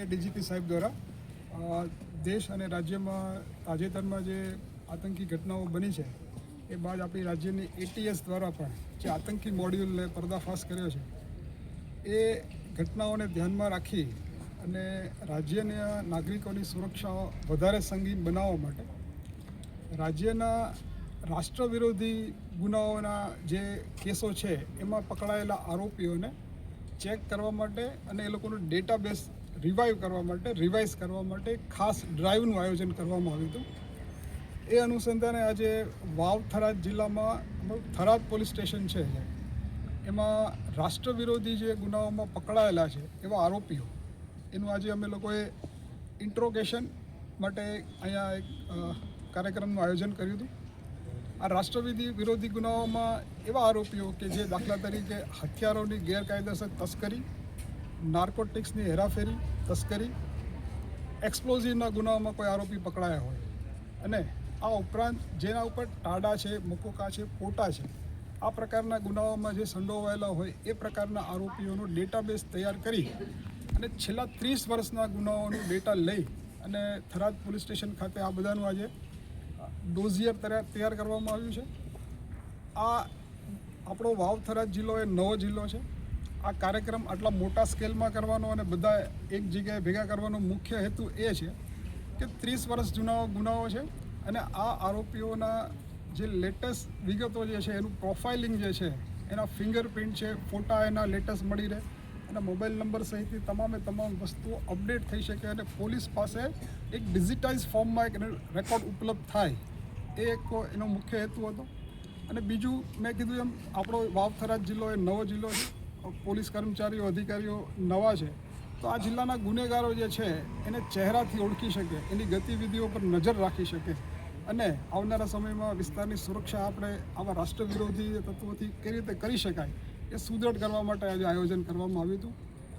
માનનીય ડીજીપી સાહેબ દ્વારા દેશ અને રાજ્યમાં તાજેતરમાં જે આતંકી ઘટનાઓ બની છે એ બાદ આપણી રાજ્યની ATS દ્વારા પણ જે આતંકી મોડ્યુલને પર્દાફાશ કર્યો છે એ ઘટનાઓને ધ્યાનમાં રાખી અને રાજ્યના નાગરિકોની સુરક્ષા વધારે સંગીન બનાવવા માટે રાજ્યના રાષ્ટ્ર વિરોધી ગુનાઓના જે કેસો છે એમાં પકડાયેલા આરોપીઓને ચેક કરવા માટે અને એ લોકોનું ડેટાબેઝ રિવાઇઝ કરવા માટે ખાસ ડ્રાઈવનું આયોજન કરવામાં આવ્યું હતું. એ અનુસંધાને આજે વાવ થરાદ જિલ્લામાં થરાદ પોલીસ સ્ટેશન છે એમાં રાષ્ટ્ર વિરોધી જે ગુનાઓમાં પકડાયેલા છે એવા આરોપીઓ એનું આજે અમે લોકોએ ઇન્ટ્રોગેશન માટે અહીંયા એક કાર્યક્રમનું આયોજન કર્યું હતું. આ રાષ્ટ્ર વિરોધી ગુનાઓમાં એવા આરોપીઓ કે જે દાખલા તરીકે હથિયારોની ગેરકાયદેસર તસ્કરી, નાર્કોટિક્સની હેરાફેરી, તસ્કરી, એક્સપ્લોઝિવના ગુનાઓમાં કોઈ આરોપી પકડાયા હોય અને આ ઉપરાંત જેના ઉપર ટાડા છે, મકોકા છે, પોટા છે, આ પ્રકારના ગુનાઓમાં જે સંડોવાયેલા હોય એ પ્રકારના આરોપીઓનો ડેટાબેઝ તૈયાર કરી અને છેલ્લા 30 વર્ષના ગુનાઓનું ડેટા લઈ અને થરાદ પોલીસ સ્ટેશન ખાતે આ બધાનું આજે ડોઝિયર તૈયાર કરવામાં આવ્યું છે. આ આપણો વાવ થરાદ જિલ્લો એ નવો જિલ્લો છે. આ કાર્યક્રમ આટલા મોટા સ્કેલમાં કરવાનો અને બધા એક જગ્યાએ ભેગા કરવાનો મુખ્ય હેતુ એ છે કે 30 વર્ષ જૂના ગુનાઓ છે અને આ આરોપીઓના જે લેટેસ્ટ વિગતો જે છે એનું પ્રોફાઇલિંગ જે છે, એના ફિંગરપ્રિન્ટ છે, ફોટા એના લેટેસ્ટ મળી રહે અને મોબાઈલ નંબર સહિતની તમામ વસ્તુઓ અપડેટ થઈ શકે અને પોલીસ પાસે એક ડિજિટાઇઝ ફોર્મમાં એક રેકોર્ડ ઉપલબ્ધ થાય એ એક એનો મુખ્ય હેતુ હતો. અને બીજું મેં કીધું એમ આપણો વાવ થરાદ જિલ્લો એ નવો જિલ્લો છે. પોલીસ કર્મચારીઓ, અધિકારીઓ નવા છે તો આ જિલ્લાના ગુનેગારો જે છે એને ચહેરાથી ઓળખી શકે, એની ગતિવિધિઓ પર નજર રાખી શકે અને આવનારા સમયમાં વિસ્તારની સુરક્ષા આપણે આવા રાષ્ટ્ર વિરોધી તત્વોથી કઈ રીતે કરી શકાય એ સુદૃઢ કરવા માટે આજે આયોજન કરવામાં આવ્યું હતું.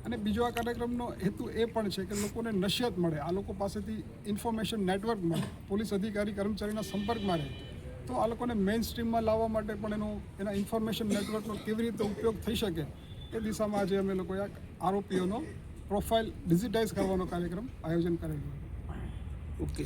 અને બીજો આ કાર્યક્રમનો હેતુ એ પણ છે કે લોકોને નસિહત મળે, આ લોકો પાસેથી ઇન્ફોર્મેશન નેટવર્ક મળે, પોલીસ અધિકારી કર્મચારીના સંપર્કમાં રહે તો આ લોકોને મેઇન સ્ટ્રીમમાં લાવવા માટે પણ એના ઇન્ફોર્મેશન નેટવર્કનો કેવી રીતે ઉપયોગ થઈ શકે એ દિશામાં આજે અમે લોકોએ આરોપીઓનો પ્રોફાઇલ ડિજિટાઇઝ કરવાનો કાર્યક્રમ આયોજન કરેલું. ઓકે.